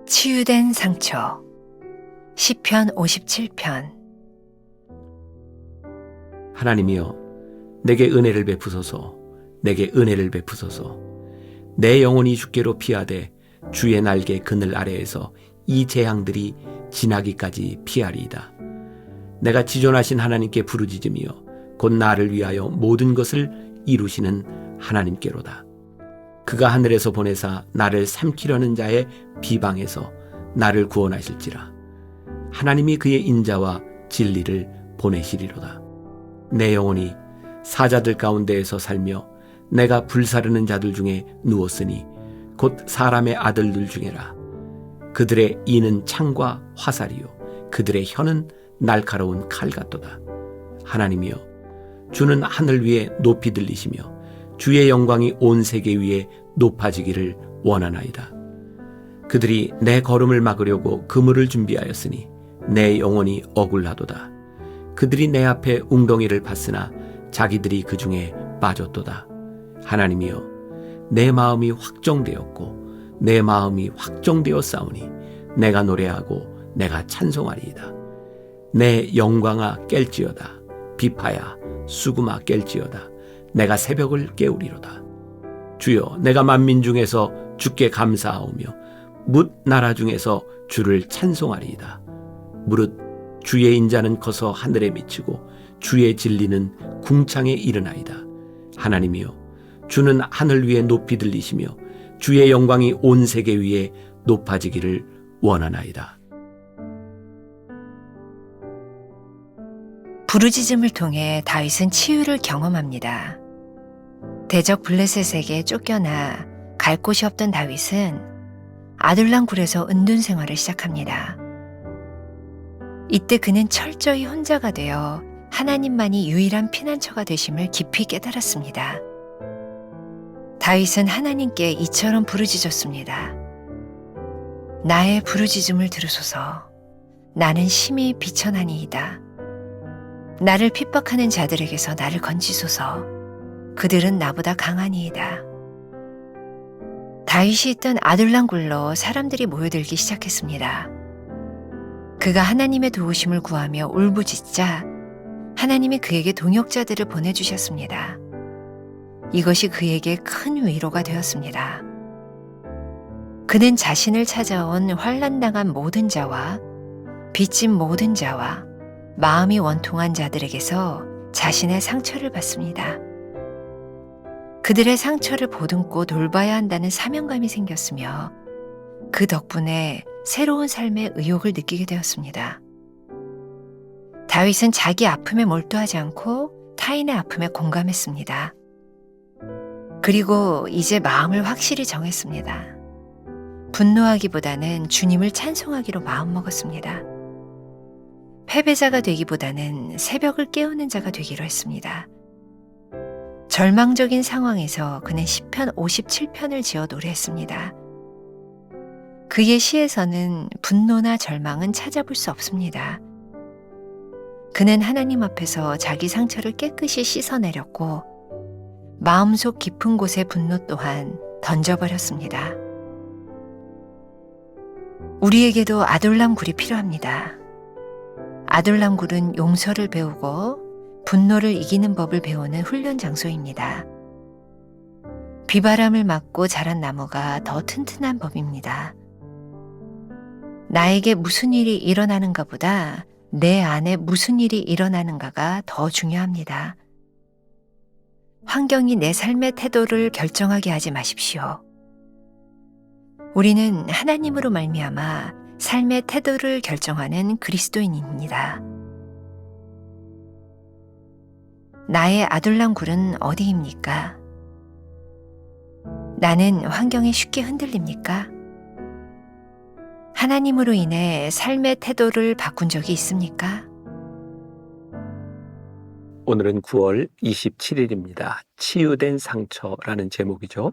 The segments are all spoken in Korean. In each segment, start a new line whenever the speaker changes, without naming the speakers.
치유된 상처. 시편 57편.
하나님이여, 내게 은혜를 베푸소서. 내게 은혜를 베푸소서. 내 영혼이 주께로 피하되 주의 날개 그늘 아래에서 이 재앙들이 지나기까지 피하리이다. 내가 지존하신 하나님께 부르짖으며 곧 나를 위하여 모든 것을 이루시는 하나님께로다. 그가 하늘에서 보내사 나를 삼키려는 자의 비방에서 나를 구원하실지라. 하나님이 그의 인자와 진리를 보내시리로다. 내 영혼이 사자들 가운데에서 살며 내가 불사르는 자들 중에 누웠으니 곧 사람의 아들들 중에라. 그들의 이는 창과 화살이요 그들의 혀는 날카로운 칼 같도다. 하나님이여, 주는 하늘 위에 높이 들리시며 주의 영광이 온 세계 위에 높아지기를 원하나이다. 그들이 내 걸음을 막으려고 그물을 준비하였으니 내 영혼이 억울하도다. 그들이 내 앞에 웅덩이를 팠으나 자기들이 그 중에 빠졌도다. 하나님이여, 내 마음이 확정되었고 내 마음이 확정되었사오니 내가 노래하고 내가 찬송하리이다. 내 영광아 깰지어다. 비파야 수금아 깰지어다. 내가 새벽을 깨우리로다. 주여, 내가 만민 중에서 주께 감사하오며 뭇 나라 중에서 주를 찬송하리이다. 무릇 주의 인자는 커서 하늘에 미치고 주의 진리는 궁창에 이르나이다. 하나님이여, 주는 하늘 위에 높이 들리시며 주의 영광이 온 세계 위에 높아지기를 원하나이다.
부르짖음을 통해 다윗은 치유를 경험합니다. 대적 블레셋에게 쫓겨나 갈 곳이 없던 다윗은 아둘람 굴에서 은둔 생활을 시작합니다. 이때 그는 철저히 혼자가 되어 하나님만이 유일한 피난처가 되심을 깊이 깨달았습니다. 다윗은 하나님께 이처럼 부르짖었습니다. 나의 부르짖음을 들으소서. 나는 심히 비천하니이다. 나를 핍박하는 자들에게서 나를 건지소서. 그들은 나보다 강하니이다. 다윗이 있던 아둘람 굴로 사람들이 모여들기 시작했습니다. 그가 하나님의 도우심을 구하며 울부짖자 하나님이 그에게 동역자들을 보내주셨습니다. 이것이 그에게 큰 위로가 되었습니다. 그는 자신을 찾아온 환난당한 모든 자와 빚진 모든 자와 마음이 원통한 자들에게서 자신의 상처를 받습니다. 그들의 상처를 보듬고 돌봐야 한다는 사명감이 생겼으며 그 덕분에 새로운 삶의 의욕을 느끼게 되었습니다. 다윗은 자기 아픔에 몰두하지 않고 타인의 아픔에 공감했습니다. 그리고 이제 마음을 확실히 정했습니다. 분노하기보다는 주님을 찬송하기로 마음먹었습니다. 패배자가 되기보다는 새벽을 깨우는 자가 되기로 했습니다. 절망적인 상황에서 그는 시편 57편을 지어 노래했습니다. 그의 시에서는 분노나 절망은 찾아볼 수 없습니다. 그는 하나님 앞에서 자기 상처를 깨끗이 씻어내렸고 마음속 깊은 곳의 분노 또한 던져버렸습니다. 우리에게도 아둘람 굴이 필요합니다. 아둘람 굴은 용서를 배우고 분노를 이기는 법을 배우는 훈련 장소입니다. 비바람을 맞고 자란 나무가 더 튼튼한 법입니다. 나에게 무슨 일이 일어나는가 보다 내 안에 무슨 일이 일어나는가가 더 중요합니다. 환경이 내 삶의 태도를 결정하게 하지 마십시오. 우리는 하나님으로 말미암아 삶의 태도를 결정하는 그리스도인입니다. 나의 아둘람 굴은 어디입니까? 나는 환경에 쉽게 흔들립니까? 하나님으로 인해 삶의 태도를 바꾼 적이 있습니까?
오늘은 9월 27일입니다. 치유된 상처라는 제목이죠.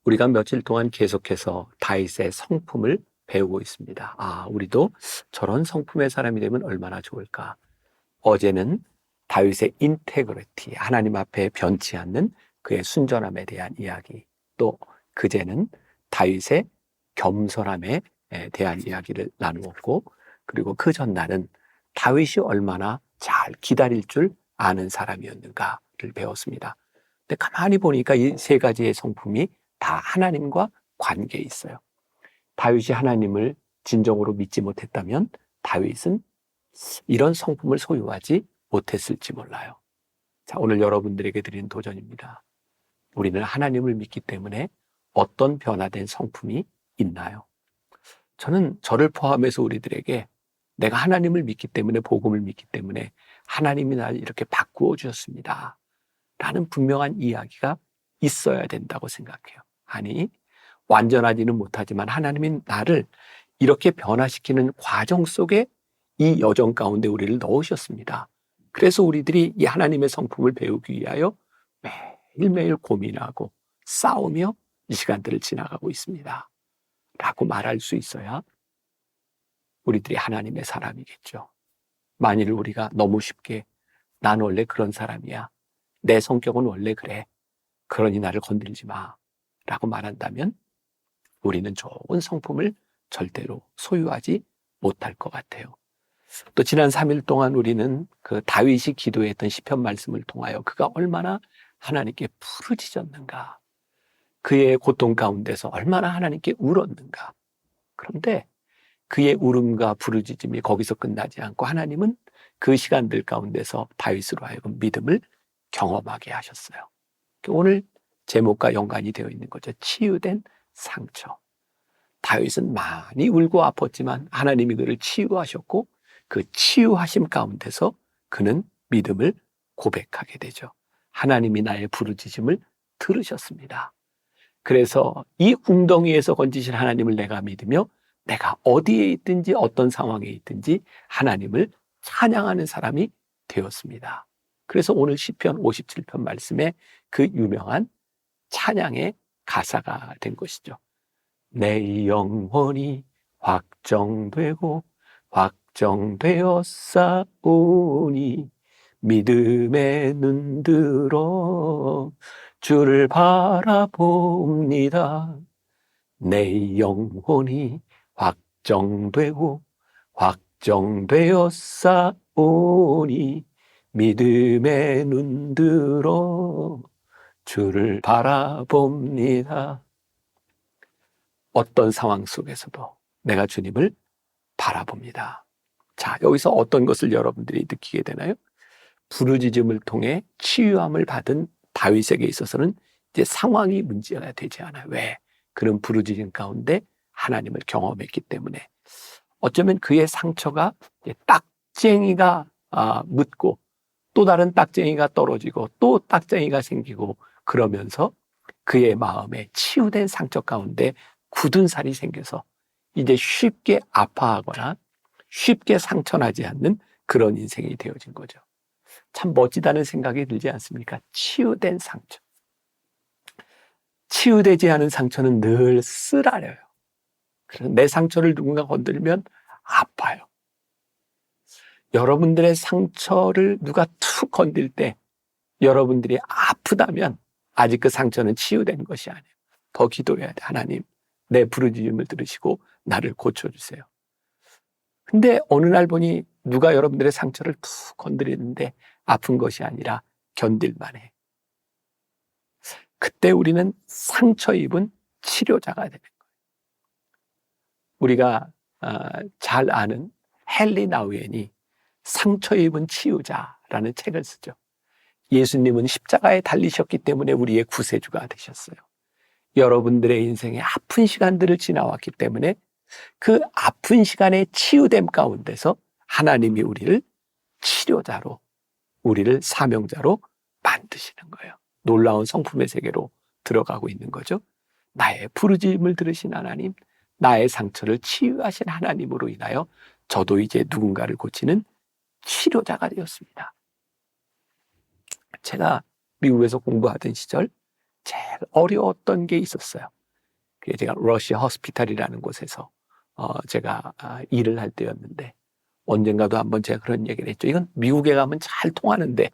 우리가 며칠 동안 계속해서 다윗의 성품을 배우고 있습니다. 우리도 저런 성품의 사람이 되면 얼마나 좋을까. 어제는 다윗의 인테그리티, 하나님 앞에 변치 않는 그의 순전함에 대한 이야기, 또 그제는 다윗의 겸손함에 대한 이야기를 나누었고, 그리고 그 전날은 다윗이 얼마나 잘 기다릴 줄 아는 사람이었는가를 배웠습니다. 근데 가만히 보니까 이 세 가지의 성품이 다 하나님과 관계에 있어요. 다윗이 하나님을 진정으로 믿지 못했다면 다윗은 이런 성품을 소유하지 못했을지 몰라요. 자, 오늘 여러분들에게 드리는 도전입니다. 우리는 하나님을 믿기 때문에 어떤 변화된 성품이 있나요? 저는 저를 포함해서 우리들에게 내가 하나님을 믿기 때문에, 복음을 믿기 때문에 하나님이 나를 이렇게 바꾸어 주셨습니다 라는 분명한 이야기가 있어야 된다고 생각해요. 아니, 완전하지는 못하지만 하나님이 나를 이렇게 변화시키는 과정 속에 이 여정 가운데 우리를 넣으셨습니다. 그래서 우리들이 이 하나님의 성품을 배우기 위하여 매일매일 고민하고 싸우며 이 시간들을 지나가고 있습니다 라고 말할 수 있어야 우리들이 하나님의 사람이겠죠. 만일 우리가 너무 쉽게 난 원래 그런 사람이야, 내 성격은 원래 그래, 그러니 나를 건들지 마 라고 말한다면 우리는 좋은 성품을 절대로 소유하지 못할 것 같아요. 또 지난 3일 동안 우리는 그 다윗이 기도했던 시편 말씀을 통하여 그가 얼마나 하나님께 부르짖었는가, 그의 고통 가운데서 얼마나 하나님께 울었는가. 그런데 그의 울음과 부르짖음이 거기서 끝나지 않고 하나님은 그 시간들 가운데서 다윗으로 하여금 믿음을 경험하게 하셨어요. 오늘 제목과 연관이 되어 있는 거죠. 치유된 상처. 다윗은 많이 울고 아팠지만 하나님이 그를 치유하셨고 그 치유하심 가운데서 그는 믿음을 고백하게 되죠. 하나님이 나의 부르짖음을 들으셨습니다. 그래서 이 웅덩이에서 건지신 하나님을 내가 믿으며 내가 어디에 있든지 어떤 상황에 있든지 하나님을 찬양하는 사람이 되었습니다. 그래서 오늘 시편 57편 말씀에 그 유명한 찬양의 가사가 된 것이죠. 내 영혼이 확정되고 확정되었사오니 믿음에 눈들어 주를 바라봅니다. 내 영혼이 확정되고 확정되었사오니 믿음에 눈들어 주를 바라봅니다. 어떤 상황 속에서도 내가 주님을 바라봅니다. 자, 여기서 어떤 것을 여러분들이 느끼게 되나요? 부르짖음을 통해 치유함을 받은 다윗에게 있어서는 이제 상황이 문제가 되지 않아요. 왜? 그런 부르짖음 가운데 하나님을 경험했기 때문에. 어쩌면 그의 상처가 딱쟁이가 묻고 또 다른 딱쟁이가 떨어지고 또 딱쟁이가 생기고 그러면서 그의 마음에 치유된 상처 가운데 굳은 살이 생겨서 이제 쉽게 아파하거나 쉽게 상처나지 않는 그런 인생이 되어진 거죠. 참 멋지다는 생각이 들지 않습니까? 치유된 상처. 치유되지 않은 상처는 늘 쓰라려요. 그래서 내 상처를 누군가 건들면 아파요. 여러분들의 상처를 누가 툭 건들 때 여러분들이 아프다면 아직 그 상처는 치유된 것이 아니에요. 더 기도해야 돼. 하나님, 내 부르짖음을 들으시고 나를 고쳐주세요. 근데 어느 날 보니 누가 여러분들의 상처를 툭 건드리는데 아픈 것이 아니라 견딜만 해. 그때 우리는 상처 입은 치료자가 되는 거예요. 우리가 잘 아는 헨리 나우엔이 상처 입은 치유자라는 책을 쓰죠. 예수님은 십자가에 달리셨기 때문에 우리의 구세주가 되셨어요. 여러분들의 인생에 아픈 시간들을 지나왔기 때문에 그 아픈 시간의 치유됨 가운데서 하나님이 우리를 치료자로, 우리를 사명자로 만드시는 거예요. 놀라운 성품의 세계로 들어가고 있는 거죠. 나의 부르짖음을 들으신 하나님, 나의 상처를 치유하신 하나님으로 인하여 저도 이제 누군가를 고치는 치료자가 되었습니다. 제가 미국에서 공부하던 시절 제일 어려웠던 게 있었어요. 그게 제가 러시아 호스피탈이라는 곳에서 제가 일을 할 때였는데 언젠가도 한번 제가 그런 얘기를 했죠. 이건 미국에 가면 잘 통하는데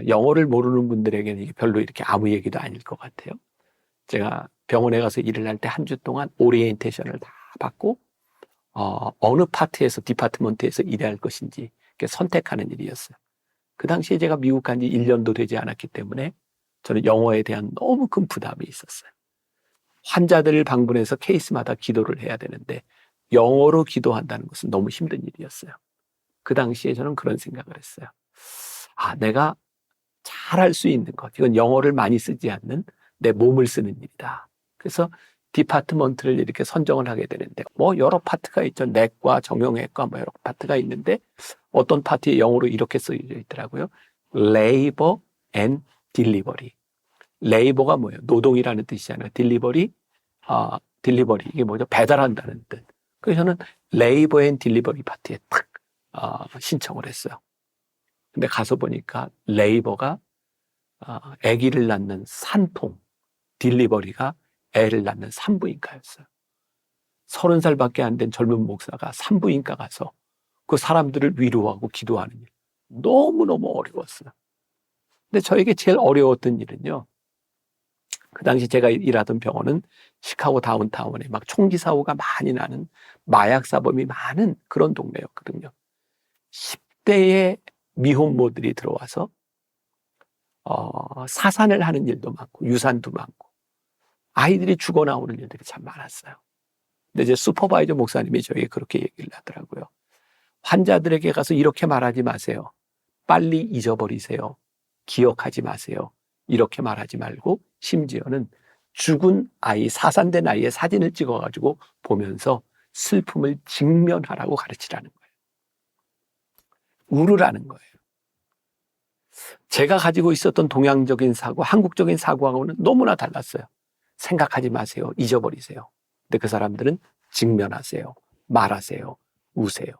영어를 모르는 분들에게는 이게 별로 이렇게 아무 얘기도 아닐 것 같아요. 제가 병원에 가서 일을 할 때 한 주 동안 오리엔테이션을 다 받고 어느 파트에서 디파트먼트에서 일할 것인지 이렇게 선택하는 일이었어요. 그 당시에 제가 미국 간 지 1년도 되지 않았기 때문에 저는 영어에 대한 너무 큰 부담이 있었어요. 환자들을 방문해서 케이스마다 기도를 해야 되는데 영어로 기도한다는 것은 너무 힘든 일이었어요. 그 당시에 저는 그런 생각을 했어요. 내가 잘할 수 있는 것, 이건 영어를 많이 쓰지 않는 내 몸을 쓰는 일이다. 그래서 디파트먼트를 이렇게 선정을 하게 되는데 여러 파트가 있죠. 내과, 정형외과 여러 파트가 있는데 어떤 파트에 영어로 이렇게 쓰여져 있더라고요. Labor and Delivery. 레이버가 뭐예요? 노동이라는 뜻이잖아요. 딜리버리 이게 뭐죠? 배달한다는 뜻. 그래서 저는 레이버 앤 딜리버리 파트에 딱 신청을 했어요. 근데 가서 보니까 레이버가 아기를 낳는 산통, 딜리버리가 애를 낳는 산부인과였어요. 30살밖에 안 된 젊은 목사가 산부인과 가서 그 사람들을 위로하고 기도하는 일. 너무너무 어려웠어요. 근데 저에게 제일 어려웠던 일은요. 그 당시 제가 일하던 병원은 시카고 다운타운에 막 총기 사고가 많이 나는 마약 사범이 많은 그런 동네였거든요. 10대의 미혼모들이 들어와서 사산을 하는 일도 많고 유산도 많고 아이들이 죽어 나오는 일들이 참 많았어요. 근데 이제 슈퍼바이저 목사님이 저에게 그렇게 얘기를 하더라고요. 환자들에게 가서 이렇게 말하지 마세요. 빨리 잊어버리세요. 기억하지 마세요. 이렇게 말하지 말고 심지어는 죽은 아이, 사산된 아이의 사진을 찍어가지고 보면서 슬픔을 직면하라고 가르치라는 거예요. 울으라는 거예요. 제가 가지고 있었던 동양적인 사고, 한국적인 사고하고는 너무나 달랐어요. 생각하지 마세요. 잊어버리세요. 근데 그 사람들은 직면하세요. 말하세요. 우세요.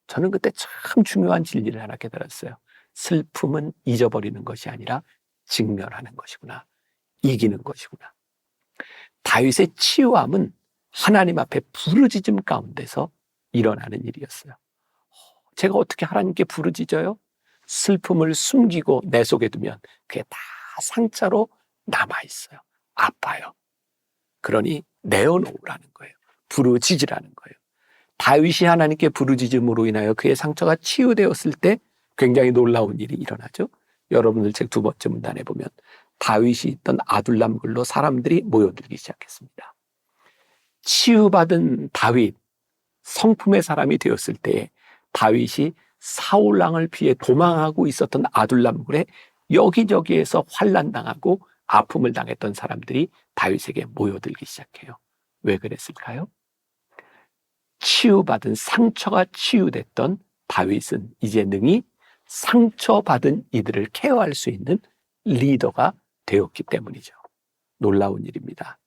저는 그때 참 중요한 진리를 하나 깨달았어요. 슬픔은 잊어버리는 것이 아니라 직면하는 것이구나. 이기는 것이구나. 다윗의 치유함은 하나님 앞에 부르짖음 가운데서 일어나는 일이었어요. 제가 어떻게 하나님께 부르짖어요? 슬픔을 숨기고 내 속에 두면 그게 다 상처로 남아있어요. 아파요. 그러니 내어놓으라는 거예요. 부르짖으라는 거예요. 다윗이 하나님께 부르짖음으로 인하여 그의 상처가 치유되었을 때 굉장히 놀라운 일이 일어나죠. 여러분들 책 2번째 문단에 보면 다윗이 있던 아둘람 굴로 사람들이 모여들기 시작했습니다. 치유받은 다윗, 성품의 사람이 되었을 때에 다윗이 사울 왕을 피해 도망하고 있었던 아둘람 굴에 여기저기에서 환난당하고 아픔을 당했던 사람들이 다윗에게 모여들기 시작해요. 왜 그랬을까요? 치유받은 상처가 치유됐던 다윗은 이제 능히 상처받은 이들을 케어할 수 있는 리더가 되었기 때문이죠. 놀라운 일입니다.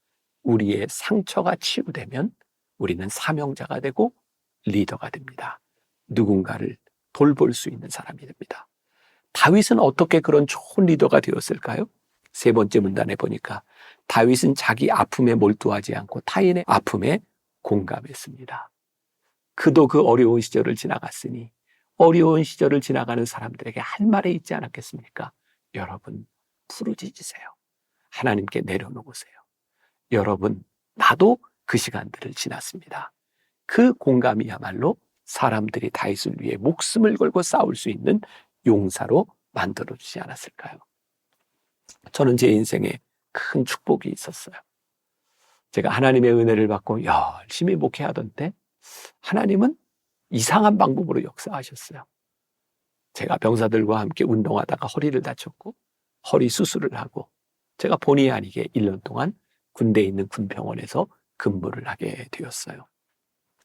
우리의 상처가 치유되면 우리는 사명자가 되고 리더가 됩니다. 누군가를 돌볼 수 있는 사람이 됩니다. 다윗은 어떻게 그런 좋은 리더가 되었을까요? 3번째 문단에 보니까 다윗은 자기 아픔에 몰두하지 않고 타인의 아픔에 공감했습니다. 그도 그 어려운 시절을 지나갔으니 어려운 시절을 지나가는 사람들에게 할 말이 있지 않았겠습니까? 여러분, 부르짖으세요. 하나님께 내려놓으세요. 여러분, 나도 그 시간들을 지났습니다. 그 공감이야말로 사람들이 다윗을 위해 목숨을 걸고 싸울 수 있는 용사로 만들어주지 않았을까요? 저는 제 인생에 큰 축복이 있었어요. 제가 하나님의 은혜를 받고 열심히 목회하던 때 하나님은 이상한 방법으로 역사하셨어요. 제가 병사들과 함께 운동하다가 허리를 다쳤고 허리 수술을 하고 제가 본의 아니게 1년 동안 군대에 있는 군병원에서 근무를 하게 되었어요.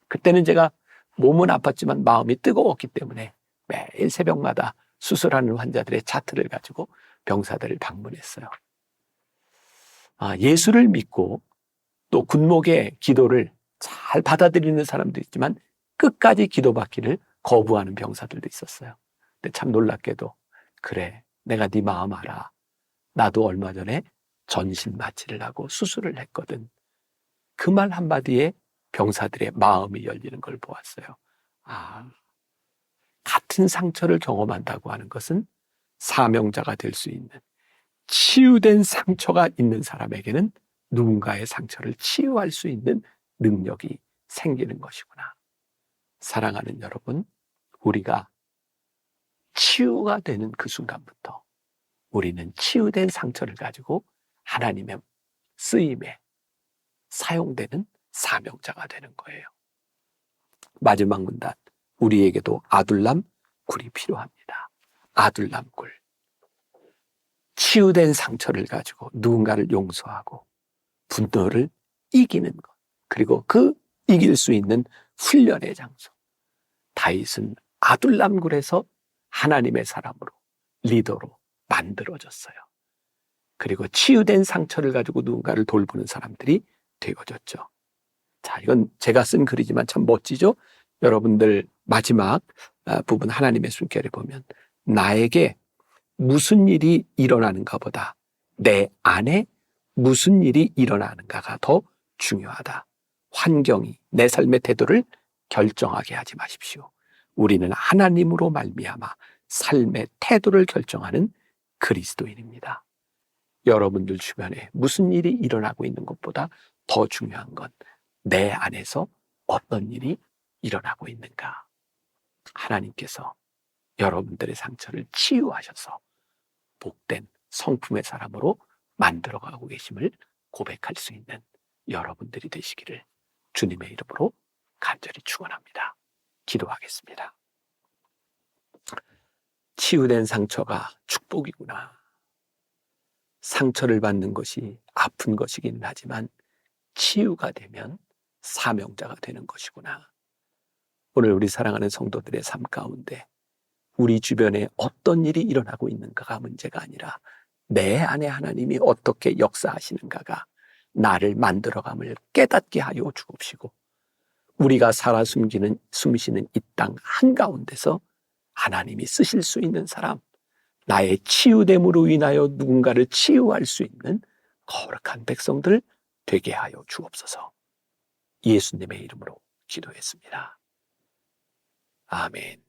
그때는 제가 몸은 아팠지만 마음이 뜨거웠기 때문에 매일 새벽마다 수술하는 환자들의 차트를 가지고 병사들을 방문했어요. 예수를 믿고 또 군목의 기도를 잘 받아들이는 사람도 있지만 끝까지 기도받기를 거부하는 병사들도 있었어요. 근데 참 놀랍게도 그래, 내가 네 마음 알아. 나도 얼마 전에 전신 마취를 하고 수술을 했거든. 그 말 한마디에 병사들의 마음이 열리는 걸 보았어요. 같은 상처를 경험한다고 하는 것은 사명자가 될 수 있는, 치유된 상처가 있는 사람에게는 누군가의 상처를 치유할 수 있는 능력이 생기는 것이구나. 사랑하는 여러분, 우리가 치유가 되는 그 순간부터 우리는 치유된 상처를 가지고 하나님의 쓰임에 사용되는 사명자가 되는 거예요. 마지막 문단, 우리에게도 아둘람 굴이 필요합니다. 아둘람 굴. 치유된 상처를 가지고 누군가를 용서하고 분노를 이기는 것, 그리고 그 이길 수 있는 훈련의 장소. 다윗은 아둘람 굴에서 하나님의 사람으로, 리더로 만들어졌어요. 그리고 치유된 상처를 가지고 누군가를 돌보는 사람들이 되어졌죠. 자, 이건 제가 쓴 글이지만 참 멋지죠? 여러분들 마지막 부분 하나님의 숨결에 보면 나에게 무슨 일이 일어나는가보다 내 안에 무슨 일이 일어나는가가 더 중요하다. 환경이 내 삶의 태도를 결정하게 하지 마십시오. 우리는 하나님으로 말미암아 삶의 태도를 결정하는 그리스도인입니다. 여러분들 주변에 무슨 일이 일어나고 있는 것보다 더 중요한 건 내 안에서 어떤 일이 일어나고 있는가. 하나님께서 여러분들의 상처를 치유하셔서 복된 성품의 사람으로 만들어가고 계심을 고백할 수 있는 여러분들이 되시기를 주님의 이름으로 간절히 축원합니다. 기도하겠습니다. 치유된 상처가 축복이구나. 상처를 받는 것이 아픈 것이긴 하지만 치유가 되면 사명자가 되는 것이구나. 오늘 우리 사랑하는 성도들의 삶 가운데 우리 주변에 어떤 일이 일어나고 있는가가 문제가 아니라 내 안에 하나님이 어떻게 역사하시는가가 나를 만들어감을 깨닫게 하여 주옵시고, 우리가 살아 숨쉬는 이 땅 한가운데서 하나님이 쓰실 수 있는 사람, 나의 치유됨으로 인하여 누군가를 치유할 수 있는 거룩한 백성들 되게 하여 주옵소서. 예수님의 이름으로 기도했습니다. 아멘.